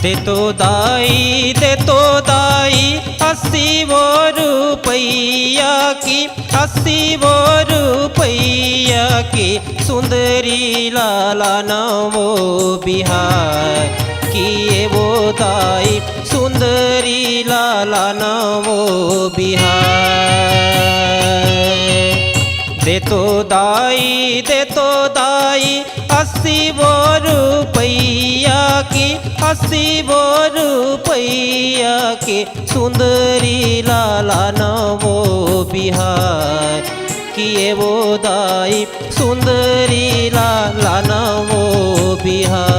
दे तो दाई 80 वो रुपैया की 80 वो रुपैया की सुंदरी लाला नवो बिहार किए वो दाई सुंदरी लाला नवो बिहार दे तो दाई 80 वो रुपैया की 80 वो रुपैया की सुंदरी लाला नवो बिहार किए वो दाई सुंदरी लाला नवो बिहार।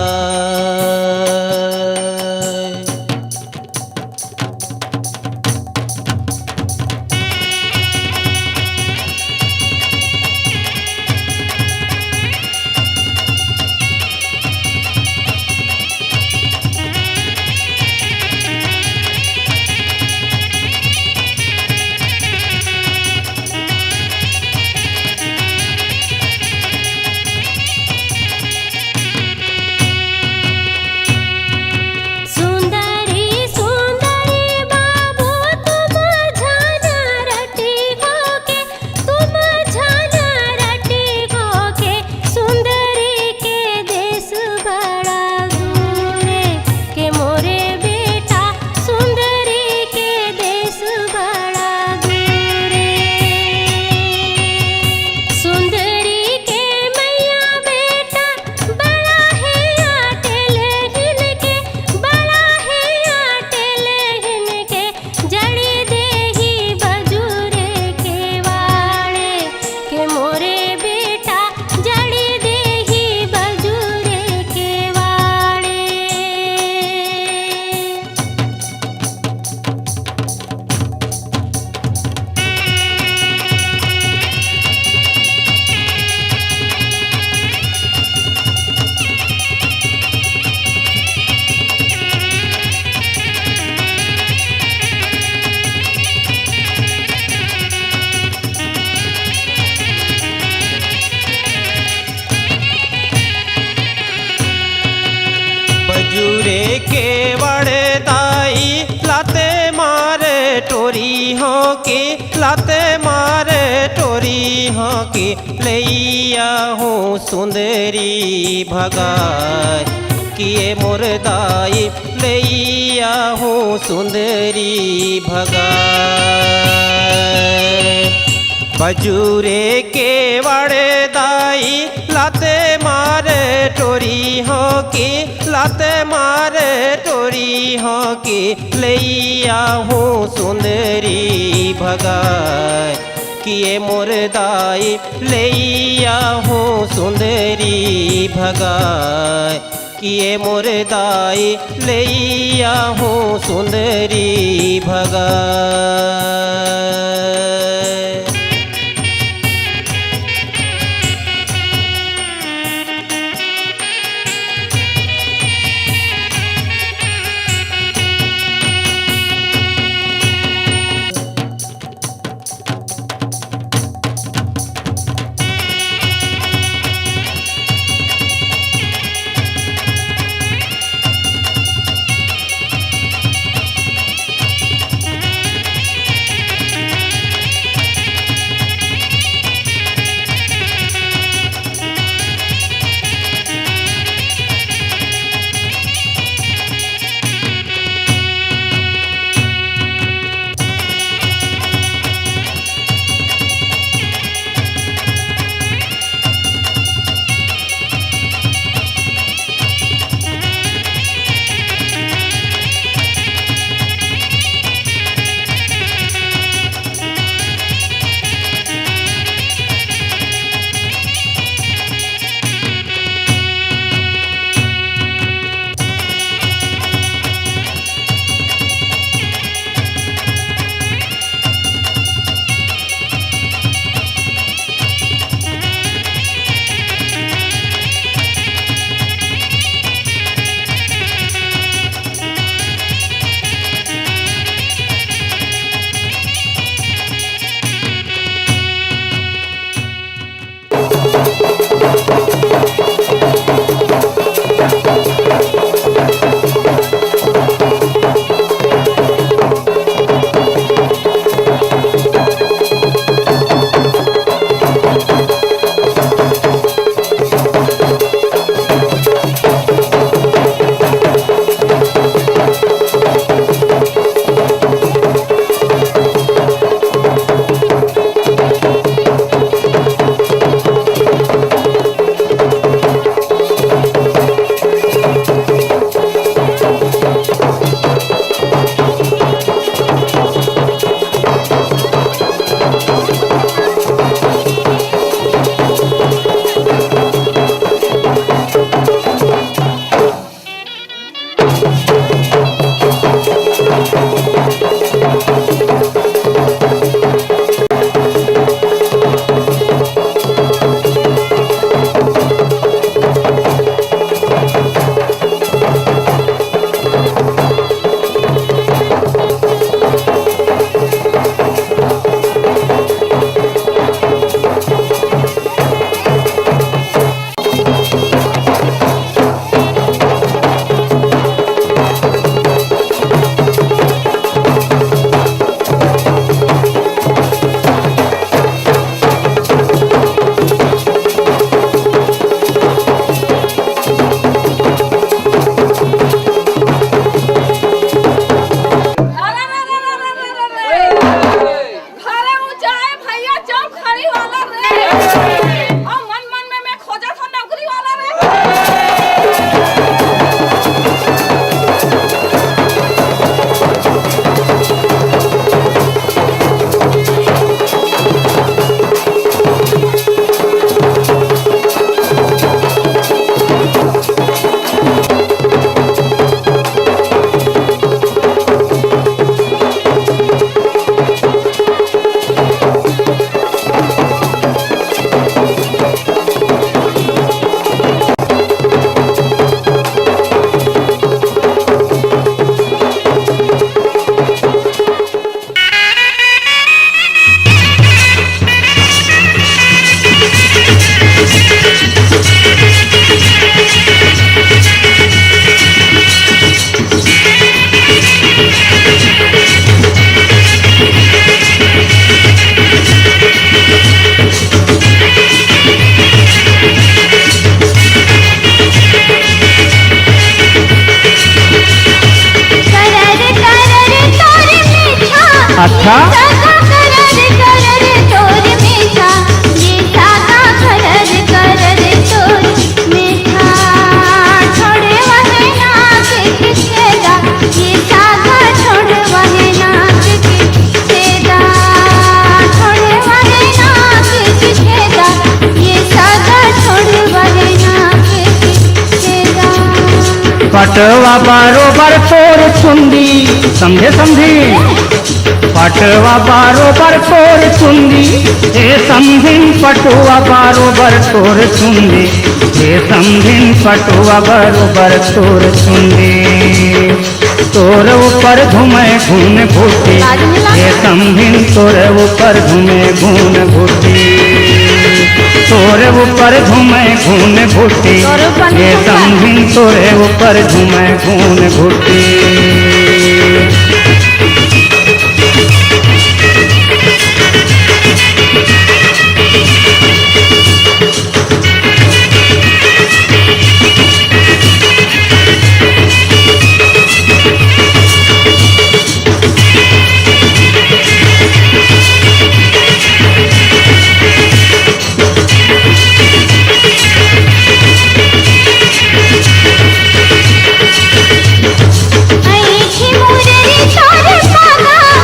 बजूरे के बड़े दाई लाते मारे टोरी हो के लाते मारे टोरी हो के लैया हूँ सुंदरी भगार किए मोर दाई लैया हूँ सुंदरी भगार बजूरे के बड़े दाई लाते मारे टोरी हो के लाते मारे टोरी हो के लैया हूँ सुंदरी भगार किए मोर दाई लैया हूँ सुंदरी भगार किए मोर दाई लैया हूँ सुंदरी भगार। पटवा बरोबर तोर चुंदी, समझे समझी, पटवा बरोबर तोर चुंदी, हे समझिन पटुआ बरोबर तोर चुंदी, हे समझिन पटुआ बरोबर तोर चुंदी। तोर ऊपर घूमे घून घूटी, हे समझिन तोर ऊपर घूमे घून घूटी, तोरे ऊपर घूमे घून घूटी, हे समझिन तोरे ऊपर घूमे घून घूटी।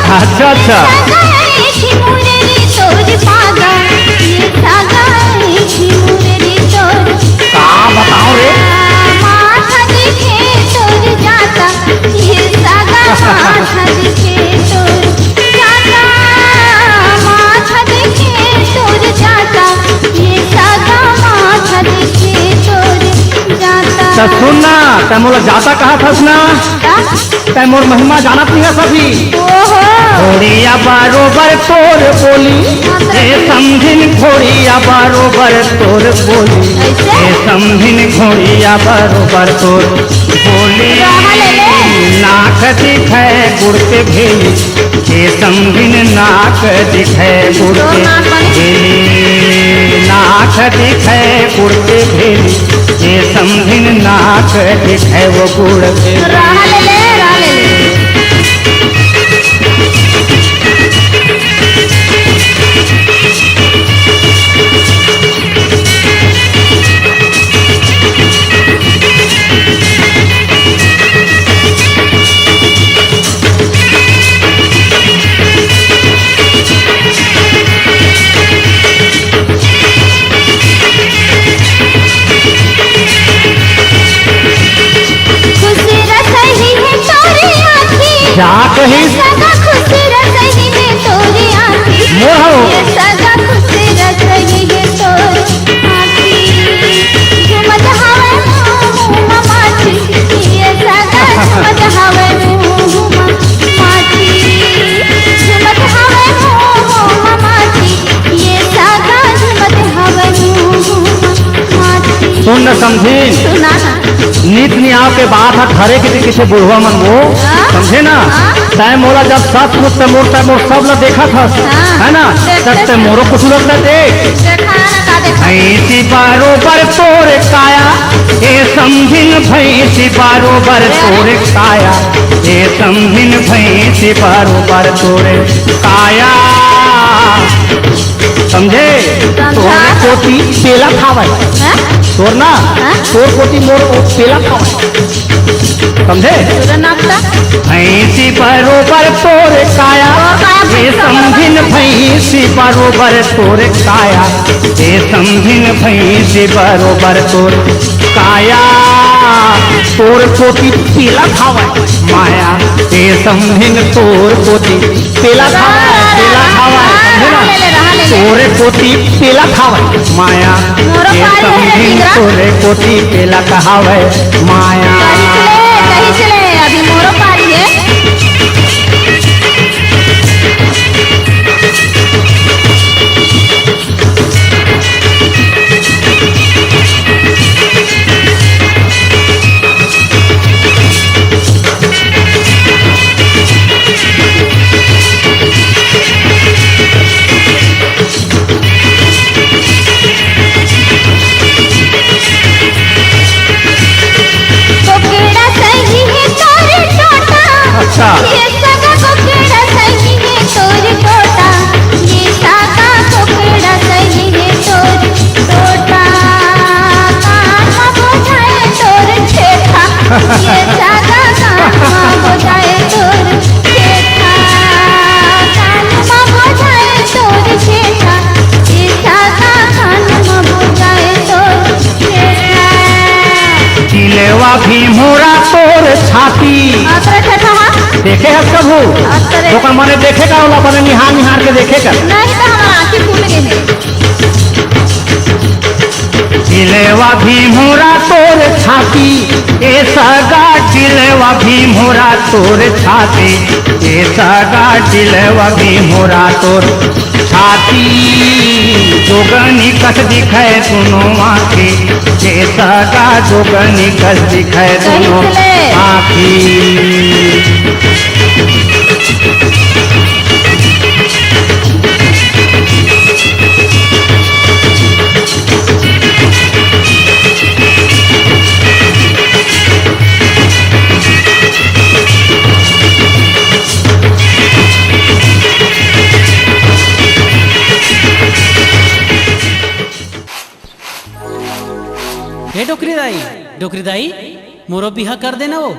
अच्छा अच्छा कहाँ बताओ रे, माथा दिखे तोर जाता, ये सागा माथा दिखे तोर जाता, माथा दिखे तोर जाता, ये सागा माथा दिखे तोर जाता। तो सुनना, तै मोला जाता कहा था ना, तै मोर महिमा जानत नहीं है सभी। घोड़िया बरोबर तोर बोली, हे समझिन घोड़िया बरोबर तोर बोली, हे समझिन घोड़िया बरोबर तोर बोली। नाक दिखे गुड़ के भेली, हे समझिन नाक दिखे गुड़ के भेली, नाक दिखे गुड़ के भेली, हे समझिन नाक दिखे वो गुड़ के भेली। जा कहीं सगा खुशी रसही है तोरी आँखी, ये सगा खुशी रसही है तोरी आँखी, झुमत हवे मुँह माछी, ये सगा झुमत हवे मुँह माछी, झुमत हवे मुँह माछी, ये सगा झुमत हवे मुँह माछी। सुन न समझी, सुना ना नीत नियाव के बात है खरे के किसी बुढ़वा मन वो, समझे ना, तय मोला जब सब कुछ तैमोर सब लोग देखा था, है ना, तब तय मोरो कुछ लोग देख भैंसी बरोबर तोर काया, हे समझिन भैंसी बरोबर तोर काया, हे समझिन भैंसी बरोबर तोर काया। समझे, तोरे कोटी पेला खावे, तोर ना, तोर कोटी मोर पेला खावे, समझे। भैंसी बरोबर तोर काया, हे समझिन भैंसी बरोबर तोर काया, हे समझिन भैंसी बरोबर तोर काया। तोर कोटी पेला खावे माया, हे समझिन तोर कोटी पेला खावे, पेला खावे, समझे ना, तोरे कोटी पेला खावे माया, हे समझिन तोरे कोटी पेला कहावे माया। अभी मोरो पारी है। अच्छा ये सगा कोकड़ा सही है तोर टोटा, ये सगा कोकड़ा सही है तोर टोटा, कानमा बोझाए तोर ठेठा, ये सगा कानमा बोझाए तोर ठेठा, कानमा बोझाए तोर ठेठा, ये सगा कानमा बोझाए तोर ठेठा। दिलवा भी मोरा छाती आतरे ठेठा हा देखे है कभू आतरे तो मने देखे का होला बने निहार निहार के देखे का नहीं तो हमारा आंखें फूल गई चिलेवा भीमोरा तोर छाती ए सगा चिलेवा भीमोरा तोर छाती ए सगा चिलेवा भीमोरा तोर छाती जोगनी कस दिखे सुनो आँखी ए सगा जोगनी कस दिखे सुनो आँखी हे डोकरी दाई मोरो बिहा कर देना वो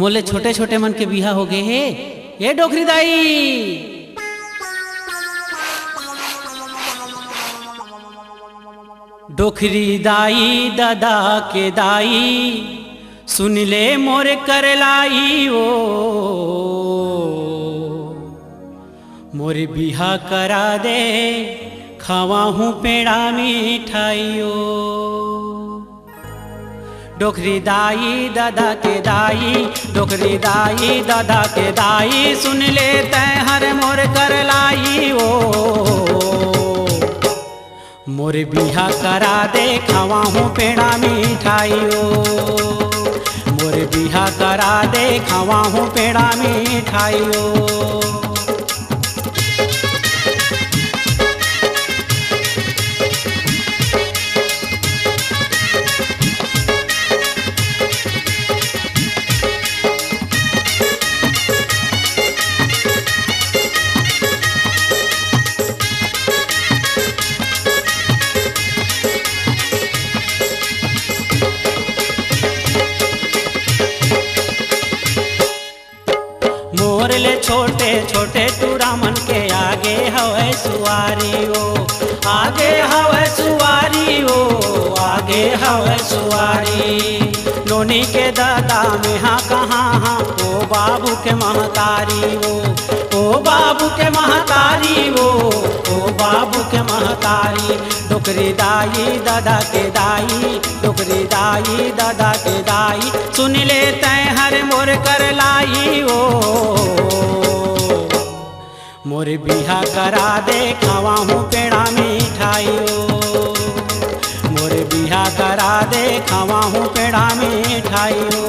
मोले छोटे छोटे मन के बिहा हो गए हे ये डोकरी दाई डोकरी दाई दादा के दाई सुन ले मोरे कर लाई ओ मोरे बिहा करा दे खावा हूँ पेड़ा मिठाइयो डोकरी दाई दादा के दाई डोकरी दाई दादा के दाई सुन ले तै हर मोर कर लाई ओ मोर बिहा करा दे खावा हूँ पेड़ा मिठाई ओ मोर बिहा करा दे खावा हूँ पेड़ा मिठाई ओ छोटे छोटे टूरा मन के आगे हवे सुवारी ओ आगे हवे सुवारी ओ आगे हवे सुवारी लोनी के दादा में हाँ कहाँ हाँ ओ बाबू के महतारी ओ बाबू के महतारी ओ बाबू के महतारी डोकरी दाई दादा के दाई डोकरी दाई दादा के दाई सुन ले तै हर मोर कर लाई ओ मोर बिहा करा दे खावा हूँ पेड़ा मिठाइयो मोर बिहा करा दे खावा हूँ पेड़ा मिठाइयो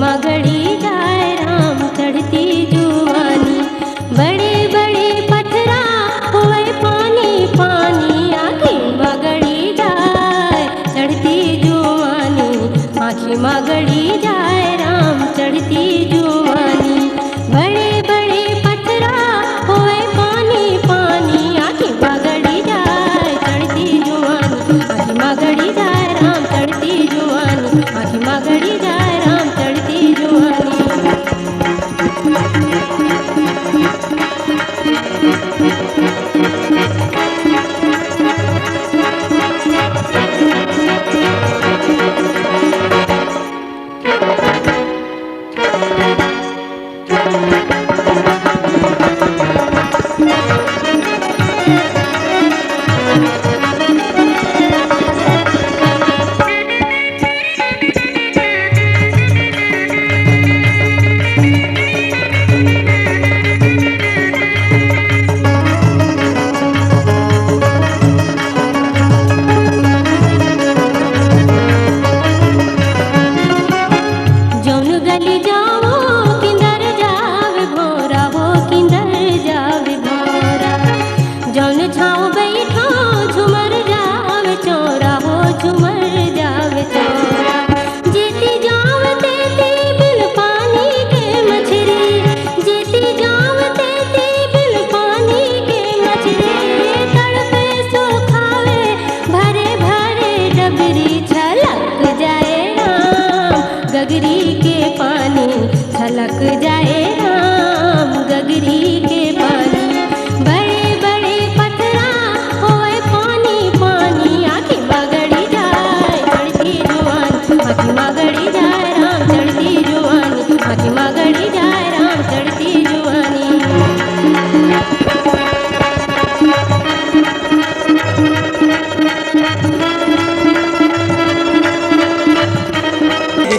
मगड़ी जाए राम चढ़ती जुआनी बड़े बड़े पथरा हुए पानी पानी आखी मगड़ी जाए चढ़ती जुआनी आखी मगड़ी जाए राम चढ़ती जुआनी बड़े बड़े पथरा हुए पानी पानी आखी मगड़ी जाए चढ़ती जुआनी आखी मगड़ी जाए राम चढ़ती जुआनी आखी मगड़ी जाए राम चढ़ती जुआनी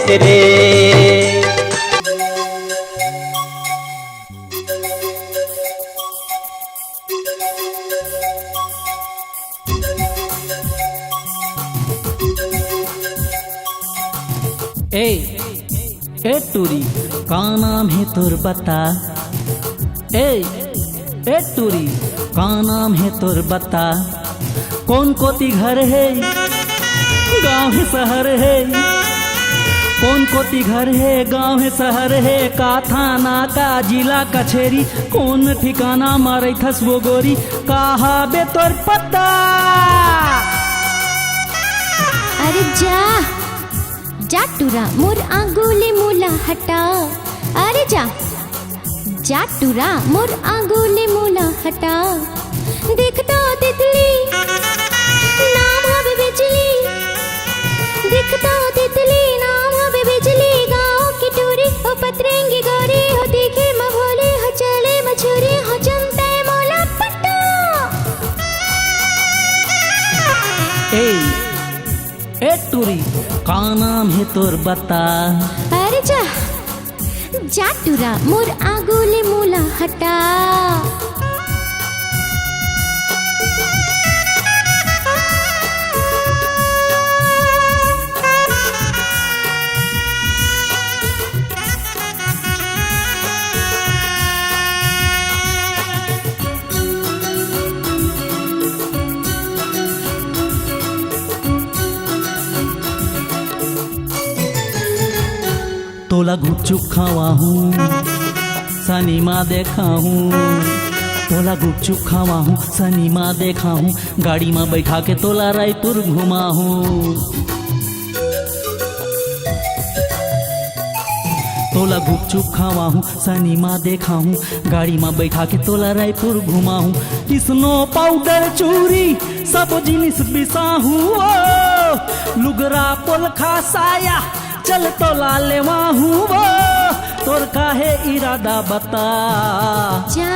देत रे। ए टूरी का नाम है तोर बता। ए टूरी का नाम है तोर बता। कौन कोती घर है गाँव है शहर है। कौन कोती घर है गाँव है शहर है। का थाना का जिला कचेरी कौन ठिकाना मारे थस वो गोरी। कहा बे तोर पता। अरे जा जा टूरा मोर आंगुली मूला हटा। अरे जा जा टूरा मोर आंगुली मूला हटा। दिखता तितली नाम हवे बिजली। दिखता तितली नाम हवे बिजली। गाँव की टूरी हो पतरेंगी गौरी हो। देखे मभोले हो चले मछुरी हो। चमते मोला पट्टा। ए टूरी का नाम है तोर बता। अरे जा जा टूरा मोर आंगुली मूला हटा। तोला गुपचुप खावा हूँ सनीमा देखा हूँ। तोला गुपचुप खावा हूँ सनीमा देखा हूँ। गाड़ी में बैठा के तोला रायपुर घुमा हूँ। तोला गुपचुप खावा हूँ सनीमा देखा हूँ। गाड़ी में बैठा के तोला रायपुर घुमा हूँ। स्नो पाउडर चूरी सब जिनिस बिसा हूँ। लुगरा पोलखा साया चल तोला लेवा हूँ वो। तोर काहे इरादा बता। जा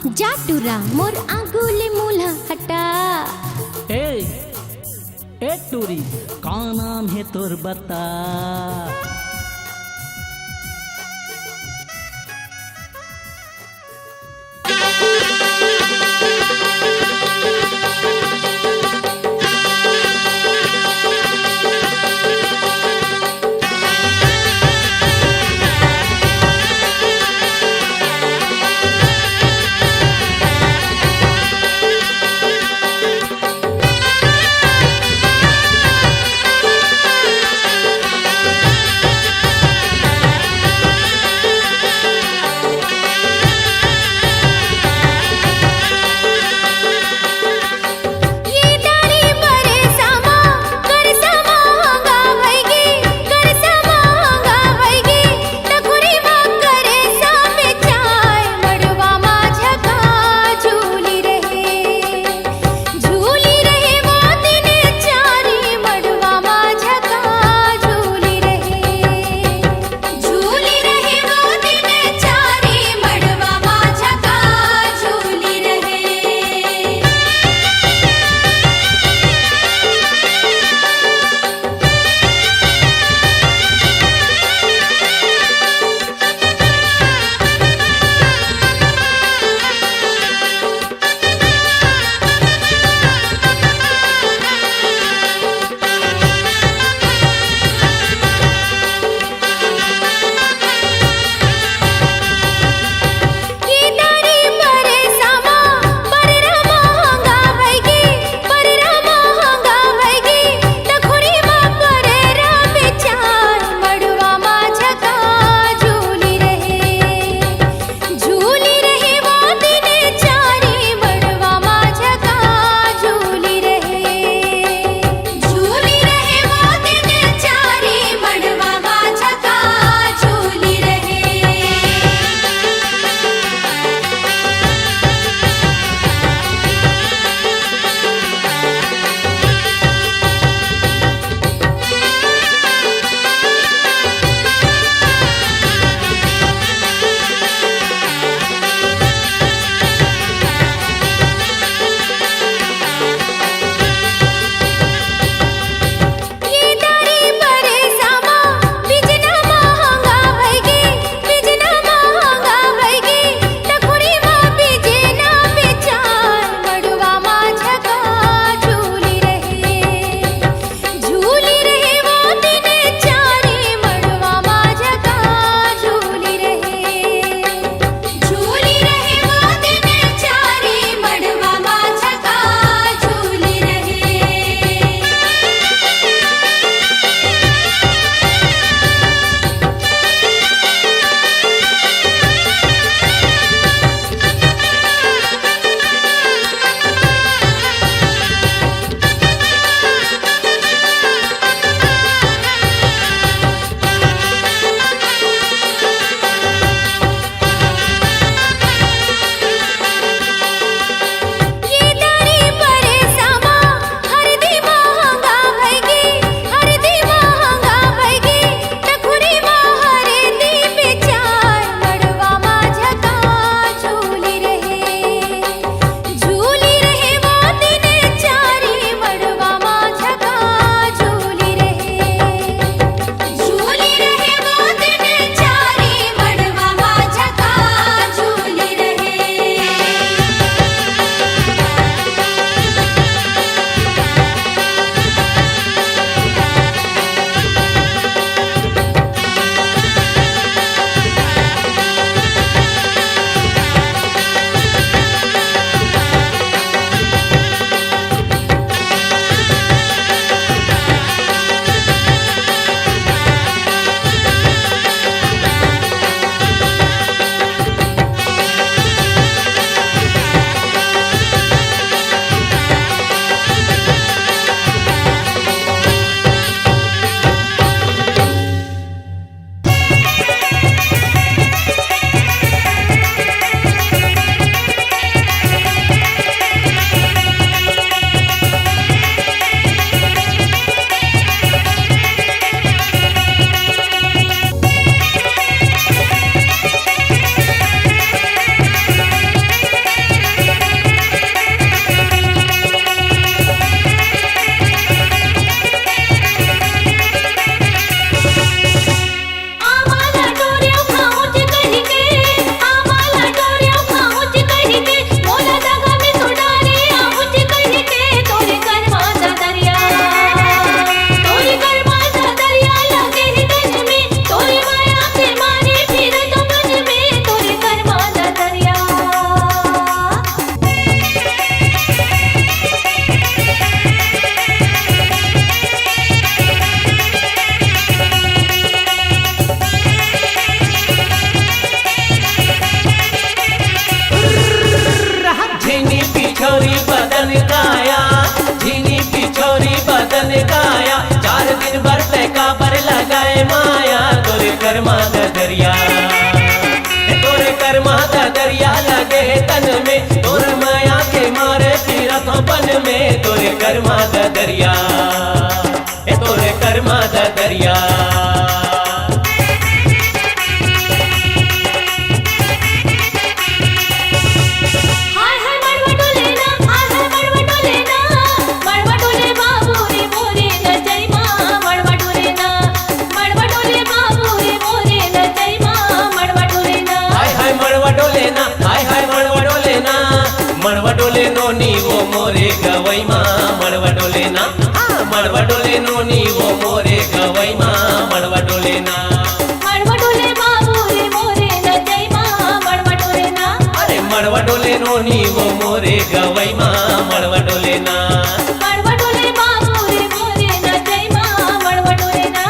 जा टूरा मोर आंगुली मूला हटा। ए टूरी का नाम है तोर बता। का दरिया, तोरे कर्मा का दरिया लगे तन में, तोरे माया के मारे तीरथ बन में, तोरे कर्मा का दरिया, तोरे कर्मा का दरिया। मड़वा डोले नोनी वो मोरे गवई माँ, मड़वा डोले ना, मड़वा डोले नोनी वो मोरे गवई माँ, मड़वा डोले ना, मड़वा डोले बाबू रे मोरे न जय माँ, मड़वा डोले ना, अरे मड़वा डोले नोनी वो मोरे गवई माँ, मड़वा डोले ना, मड़वा डोले बाबू रे मोरे न जय माँ, मड़वा डोले ना,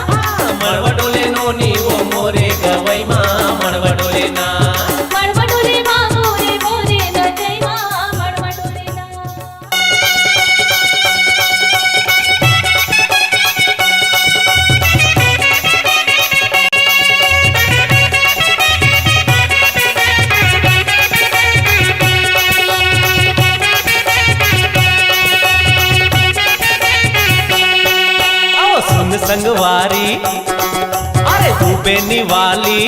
मड़वा डोले नोनी वो मोरे गवई माँ, मड़वा डोले ना, मड़वा डोले बाबू रे मोरे न जय माँ, मड़वा डोले ना। ओ सुन संगवारी, अरे तू बेनी वाली,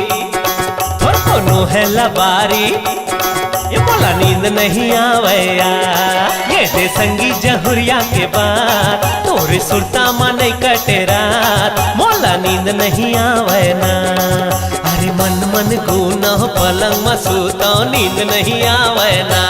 थोर कोनो है लबारी, ये बोला नींद नहीं आवैया, ये दे संगी जहुरिया के बाद, तोरे सुरता माने कटे रात, मोला नींद नहीं आवे ना, अरे मन मन गुना पलंग मसूता नींद नहीं आवे ना।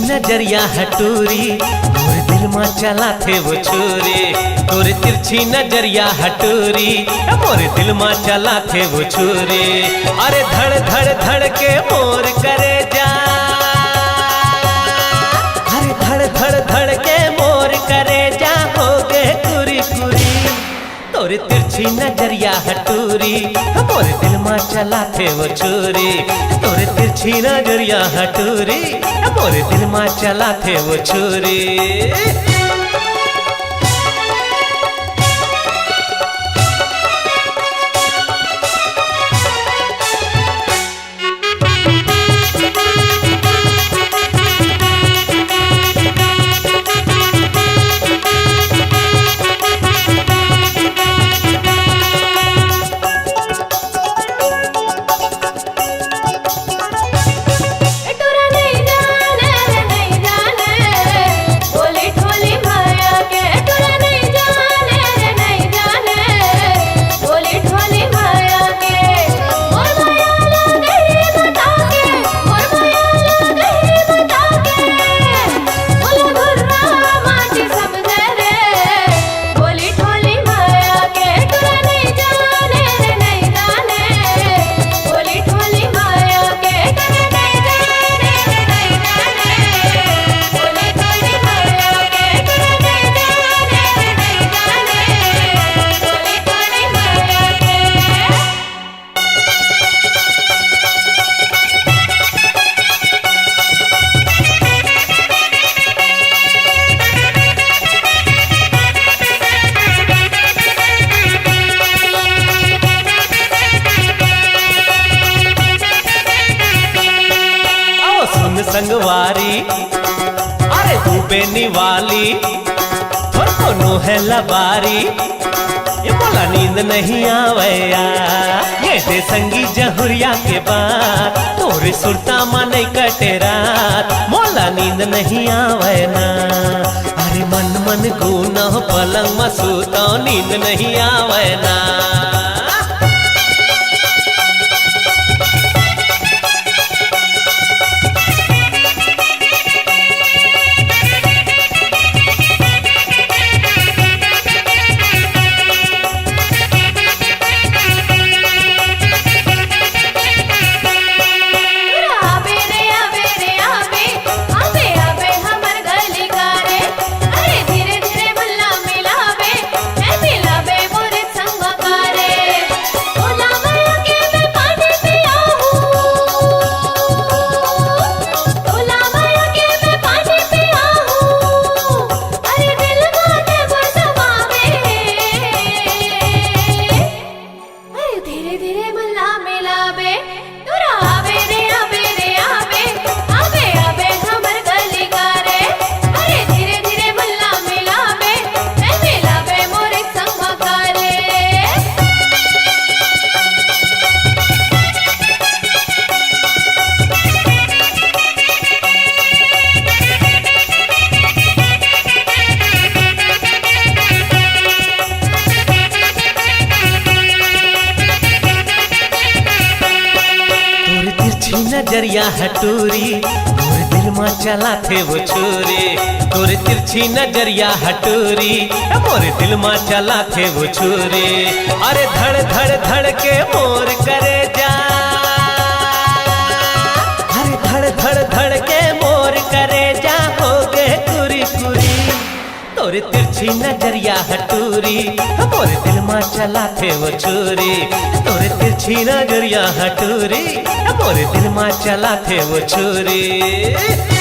नजरिया हटूरी, तोरे दिल में चला थे वो छुरी, तोरे तिरछी नजरिया हटूरी, मोरे दिल में चला थे वो छुरी, अरे धड़ धड़ धड़ के मोर करे जा, अरे धड़ धड़ धड़ के मोर करे जा, हो गए कुरी कुरी, तोरे तिरछी नजरिया हटूरी, मोरे दिल में चला थे वो छुरी, तोरे तिरछी नजरिया हटूरी, मोरे दिल में चला थे वो छुरी। टोरा नहीं जाने रे नहीं जाने, बोले ठोले निवाली और कोनो है लबारी ये बोला नींद नहीं आवैया ये दे संगी जहुरिया के बाद तोरे सुरता मन कटे रात मोला नींद नहीं आवैना अरे मन मन गुना पलंग मसूता नींद नहीं आवैना नजरिया हटूरी तोरे दिल में चला थे वो छुरी तोरे तिरछी नजरिया हटूरी मोरे दिल में चला थे वो छुरी अरे धड़ धड़ धड़ के मोर करे जा अरे धड़ धड़ धड़ के मोर करे जा हो गे कुरी कुरी तोरे तिरछी नजरिया हटूरी मोरे दिल में चला थे वो छुरी तोरे तिरछी नजरिया हटूरी मोरे दिल में चला थे वो छुरी